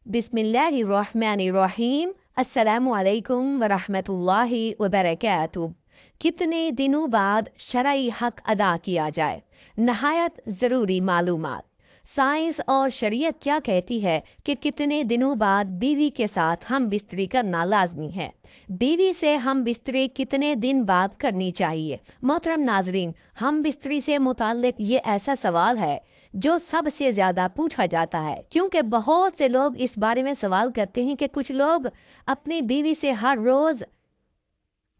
बिस्मिल्लाहिर्रहमानिर्रहीम। अस्सलामु अलैकुम वरहमतुल्लाहि वबरकातुहू। कितने दिनों बाद शरई हक अदा किया जाए, नहायत ज़रूरी मालूमात। साइंस और शरीयत क्या कहती है कि कितने दिनों बाद बीवी के साथ हम बिस्तरी करना लाजमी है। बीवी से हम बिस्तरी कितने दिन बाद करनी चाहिए। मोहतरम नाजरीन, हम बिस्तरी से मुताल्लिक ये ऐसा सवाल है जो सबसे ज़्यादा पूछा जाता है, क्योंकि बहुत से लोग इस बारे में सवाल करते हैं कि कुछ लोग अपनी बीवी से हर रोज़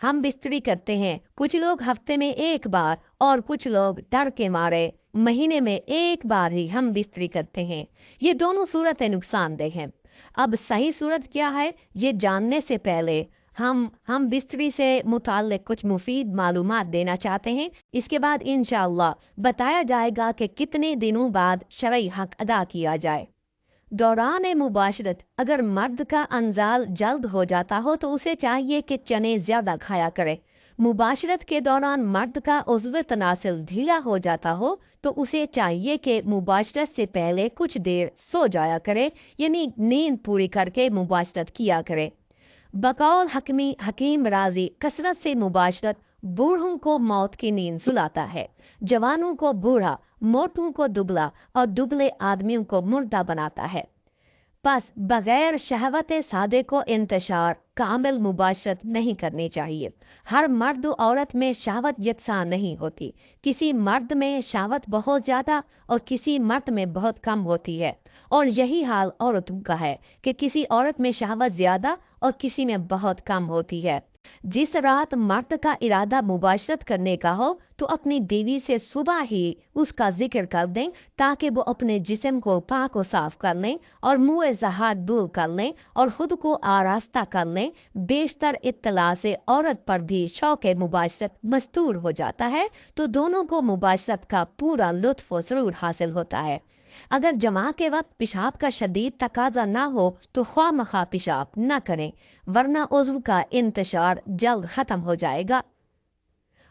हम बिस्तरी करते हैं, कुछ लोग हफ्ते में एक बार और कुछ लोग डर के मारे महीने में एक बार ही हम बिस्तरी करते हैं। ये दोनों सूरतें नुकसानदेह हैं। अब सही सूरत क्या है, ये जानने से पहले हम बिस्तरी से मुताल्लिक कुछ मुफीद मालूमात देना चाहते हैं। इसके बाद इंशाअल्लाह बताया जाएगा कि कितने दिनों बाद शरई हक अदा किया जाए। दौरान मुबाशरत अगर मर्द का अंजाल जल्द हो जाता हो तो उसे चाहिए कि चने ज़्यादा खाया करे। मुबाशरत के दौरान मर्द का उज़्व तनासिल ढीला हो जाता हो तो उसे चाहिए कि मुबाशरत से पहले कुछ देर सो जाया करे, यानी नींद पूरी करके मुबाशरत किया करे। बकौल हकीम राजी, कसरत से मुबाशरत बूढ़ों को मौत की नींद सुलाता है, जवानों को बूढ़ा, मोटों को दुबला और दुबले आदमियों को मुर्दा बनाता है। बस बगैर शहवत सादे को इंतशार कामिल मुबाशरत नहीं करनी चाहिए। हर मर्द औरत में शहवत यकसा नहीं होती। किसी मर्द में शहवत बहुत ज़्यादा और किसी मर्द में बहुत कम होती है, और यही हाल औरतों का है कि किसी औरत में शहवत ज़्यादा और किसी में बहुत कम होती है। जिस रात मर्द का इरादा मुबाशरत करने का हो तो अपनी बीवी से सुबह ही उसका जिक्र कर दें, ताकि वो अपने जिस्म को पाक व साफ कर लें और मुँह जहार दूर कर लें और ख़ुद को आरास्ता कर लें। बेशतर इत्तला से औरत पर भी शौक़ मुबाशरत मस्तूर हो जाता है, तो दोनों को मुबाशरत का पूरा लुत्फ़ व सुरूर हासिल होता है। अगर जमा के वक्त पेशाब का शदीद तकाजा ना हो तो ख्वामखा पेशाब न करें, वरना उज़्व का इंतशार जल्द ख़त्म हो जाएगा।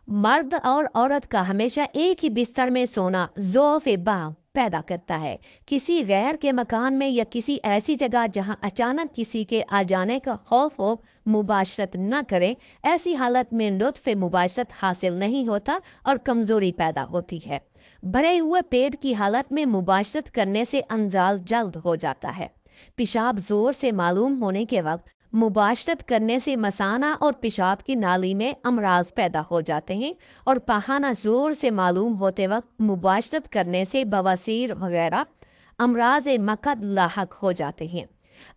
मर्द और औरत का हमेशा एक ही बिस्तर में सोना ज़ौफ़ बाह पैदा करता है। किसी गैर के मकान में या किसी ऐसी जगह जहां अचानक किसी के आ जाने का खौफ हो मुबाशरत न करें। ऐसी हालत में लुत्फ़ मुबाशरत हासिल नहीं होता और कमज़ोरी पैदा होती है। भरे हुए पेट की हालत में मुबाशरत करने से अंजाल जल्द हो जाता है। पेशाब ज़ोर से मालूम होने के वक्त मुबाशरत करने से मसाना और पेशाब की नाली में अमराज पैदा हो जाते हैं, और पखाना ज़ोर से मालूम होते वक्त मुबाशरत करने से बवासीर वगैरह अमराज मकद लाहक हो जाते हैं।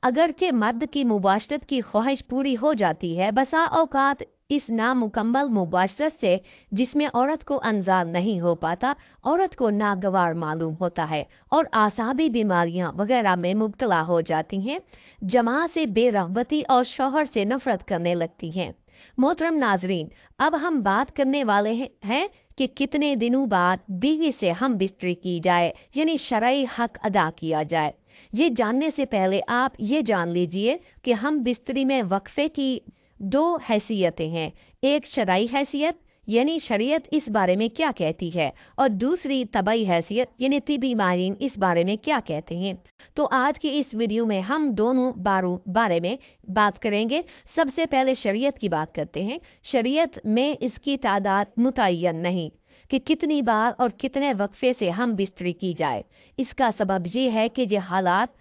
अगरचे मर्द की मुबाशरत की ख्वाहिश पूरी हो जाती है, बसा औकात इस नामुकम्मल मुबाशरत से जिसमें औरत को अंजाल नहीं हो पाता, औरत को नागवार मालूम होता है और आसाबी बीमारियां वगैरह में मुब्तला हो जाती हैं। जमा से बेरग़बती और शौहर से नफरत करने लगती हैं। मोहतरम नाजरीन, अब हम बात करने वाले हैं कि कितने दिनों बाद बीवी से हम बिस्तरी की जाए, यानी शरई हक अदा किया जाए। ये जानने से पहले आप ये जान लीजिए कि हम बिस्तरी में वक्फे की दो हैसियतें हैं। एक शरई हैसियत यानी शरीयत इस बारे में क्या कहती है, और दूसरी तबई हैसियत यानी तिबी माहिरीन इस बारे में क्या कहते हैं। तो आज की इस वीडियो में हम दोनों बारे में बात करेंगे। सबसे पहले शरीयत की बात करते हैं। शरीयत में इसकी तादाद मुतय्यन नहीं कि कितनी बार और कितने वक्फे से हम बिस्तरी की जाए। इसका सबब ये है कि ये हालात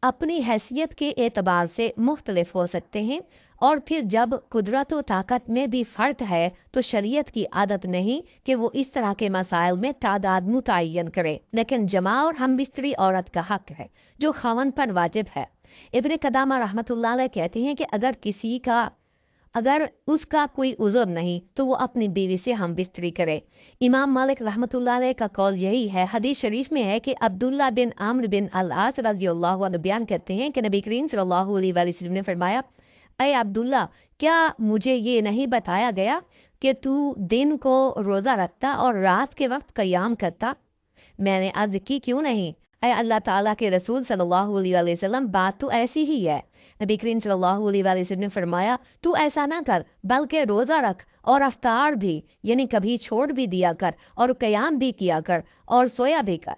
अपनी हैसियत के एतबार से मुख्तलिफ हो सकते हैं, और फिर जब कुदरत व ताकत में भी फ़र्क है तो शरीयत की आदत नहीं कि वो इस तरह के मसाइल में तादाद मुतय्यन करे, लेकिन जमा और हम बिस्तरी औरत का हक है जो ख़ावंद पर वाजिब है। इब्न क़दामा रहमतुल्लाह अलैह कहते हैं कि अगर उसका उज़्र कोई नहीं तो वो अपनी बीवी से हम बिस्तरी करे। इमाम मालिक रहमतुल्लाह अलैह का कौल यही है। हदीस शरीफ में है कि अब्दुल्ला बिन आम्र बिन अल-आस रज़ियल्लाहु अन्हु बयान करते हैं कि नबी करीम सल्लल्लाहु अलैहि वसल्लम ने फरमाया, अय अब्दुल्ला, क्या मुझे ये नहीं बताया गया कि तू दिन को रोज़ा रखता और रात के वक्त क़याम करता? मैंने अर्ज़ की, क्यों नहीं अय अल्लाह ताला के रसूल सल्लल्लाहु अलैहि वसल्लम, बात तो ऐसी ही है। नबी करीम सल्लल्लाहु अलैहि वसल्लम ने फरमाया, तू ऐसा ना कर, बल्कि रोज़ा रख और अफ्तार भी, यानी कभी छोड़ भी दिया कर, और क़याम भी किया कर और सोया भी कर,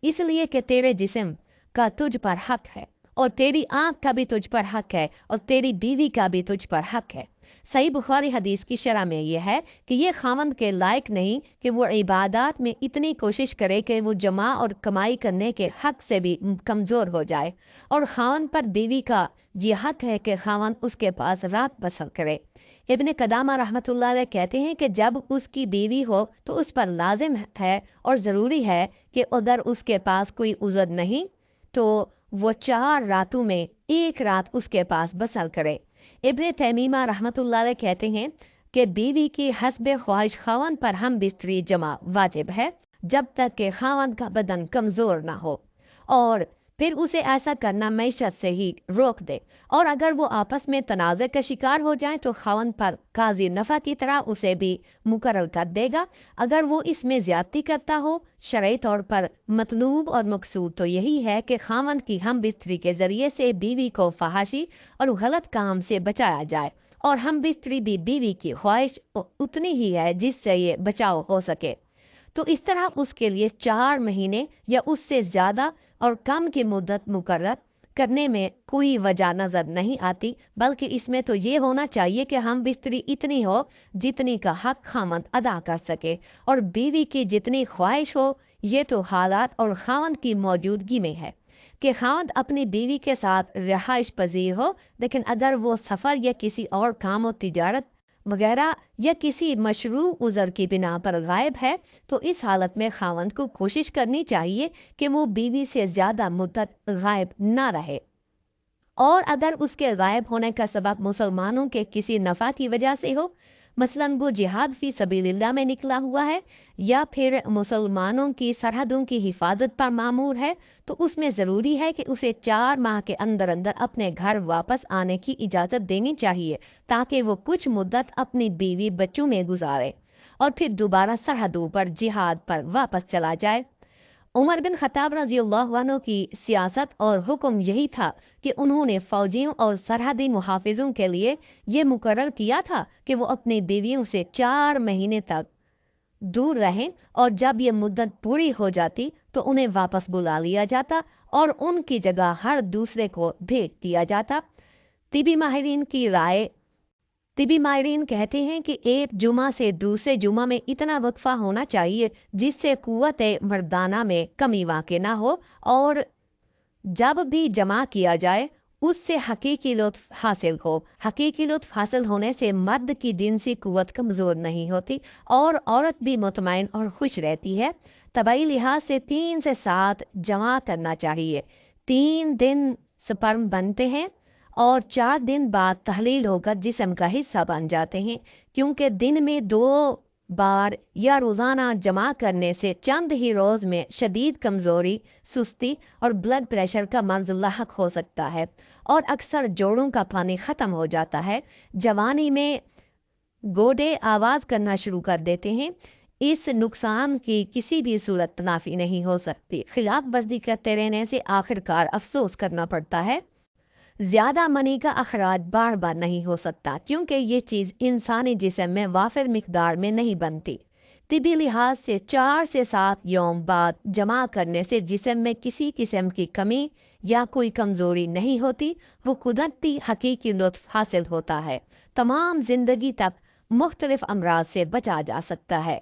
इसलिए कि तेरे जिस्म का तुझ पर हक है اور تیری آنکھ کا بھی تجھ پر حق ہے اور تیری بیوی کا بھی تجھ پر حق ہے۔ صحیح بخاری حدیث کی شرح میں یہ ہے کہ یہ خاوند کے لائق نہیں کہ وہ عبادات میں اتنی کوشش کرے کہ وہ جمع اور کمائی کرنے کے حق سے بھی کمزور ہو جائے، اور خاوند پر بیوی کا یہ حق ہے کہ خاوند اس کے پاس رات بسر کرے۔ ابن قدامہ رحمۃ اللہ علیہ کہتے ہیں کہ جب اس کی بیوی ہو تو اس پر لازم ہے اور ضروری ہے کہ اگر اس کے پاس کوئی عذر نہیں تو وہ 4 راتوں میں ایک رات اس کے پاس بسر کرے۔ ابن تیمیہ رحمۃ اللہ علیہ کہتے ہیں کہ بیوی کی حسب خواہش خاوند پر ہم بستری جمع واجب ہے جب تک کہ خاوند کا بدن کمزور نہ ہو، اور پھر اسے ایسا کرنا معیشت سے ہی روک دے، اور اگر وہ آپس میں تنازع کا شکار ہو جائیں تو خاوند پر قاضی نفع کی طرح اسے بھی مقرر کر دے گا۔ اگر وہ اس میں زیادتی کرتا ہو، شرعی طور پر مطلوب اور مقصود تو یہی ہے کہ خاوند کی ہم بستری کے ذریعے سے بیوی کو فحاشی اور غلط کام سے بچایا جائے، اور ہم بستری بھی بیوی کی خواہش اتنی ہی ہے جس سے یہ بچاؤ ہو سکے۔ تو اس طرح اس کے لیے 4 مہینے یا اس سے زیادہ اور کم کی مدت مقرر کرنے میں کوئی وجہ نظر نہیں آتی، بلکہ اس میں تو یہ ہونا چاہیے کہ ہم بستری اتنی ہو جتنی کا حق خاوند ادا کر سکے، اور بیوی کی جتنی خواہش ہو۔ یہ تو حالات اور خاوند کی موجودگی میں ہے کہ خاوند اپنی بیوی کے ساتھ رہائش پذیر ہو، لیکن اگر وہ سفر یا کسی اور کام و تجارت وغیرہ یا کسی مشروع عذر کی بنا پر غائب ہے، تو اس حالت میں خاوند کو کوشش کرنی چاہیے کہ وہ بیوی سے زیادہ مدت غائب نہ رہے، اور اگر اس کے غائب ہونے کا سبب مسلمانوں کے کسی نفع کی وجہ سے ہو، مثلاً وہ جہاد فی سبیل اللہ میں نکلا ہوا ہے یا پھر مسلمانوں کی سرحدوں کی حفاظت پر مامور ہے، تو اس میں ضروری ہے کہ اسے 4 ماہ کے اندر اپنے گھر واپس آنے کی اجازت دینی چاہیے، تاکہ وہ کچھ مدت اپنی بیوی بچوں میں گزارے اور پھر دوبارہ سرحدوں پر جہاد پر واپس چلا جائے۔ عمر بن خطاب رضی اللہ عنہ کی سیاست اور حکم یہی تھا کہ انہوں نے فوجیوں اور سرحدی محافظوں کے لیے یہ مقرر کیا تھا کہ وہ اپنی بیویوں سے 4 مہینے تک دور رہیں، اور جب یہ مدت پوری ہو جاتی تو انہیں واپس بلا لیا جاتا اور ان کی جگہ ہر دوسرے کو بھیج دیا جاتا۔ طبی ماہرین کہتے ہیں کہ ایک جمعہ سے دوسرے جمعہ میں اتنا وقفہ ہونا چاہیے جس سے قوت مردانہ میں کمی واقع نہ ہو، اور جب بھی جمع کیا جائے اس سے حقیقی لطف حاصل ہو۔ حقیقی لطف حاصل ہونے سے مرد کی جنسی قوت کمزور نہیں ہوتی اور عورت بھی مطمئن اور خوش رہتی ہے۔ طبعی لحاظ سے 3 سے 7 جمع کرنا چاہیے۔ 3 دن سپرم بنتے ہیں اور 4 دن بعد تحلیل ہو کر جسم کا حصہ بن جاتے ہیں، کیونکہ دن میں 2 بار یا روزانہ جمع کرنے سے چند ہی روز میں شدید کمزوری، سستی اور بلڈ پریشر کا مرض لاحق ہو سکتا ہے، اور اکثر جوڑوں کا پانی ختم ہو جاتا ہے۔ جوانی میں گوڈے آواز کرنا شروع کر دیتے ہیں۔ اس نقصان کی کسی بھی صورت تلافی نہیں ہو سکتی۔ خلاف ورزی کرتے رہنے سے آخرکار افسوس کرنا پڑتا ہے۔ زیادہ منی کا اخراج بار بار نہیں ہو سکتا، کیونکہ یہ چیز انسانی جسم میں وافر مقدار میں نہیں بنتی۔ طبی لحاظ سے 4 سے 7 یوم بعد جمع کرنے سے جسم میں کسی قسم کی کمی یا کوئی کمزوری نہیں ہوتی، وہ قدرتی حقیقی لطف حاصل ہوتا ہے۔ تمام زندگی تک مختلف امراض سے بچا جا سکتا ہے۔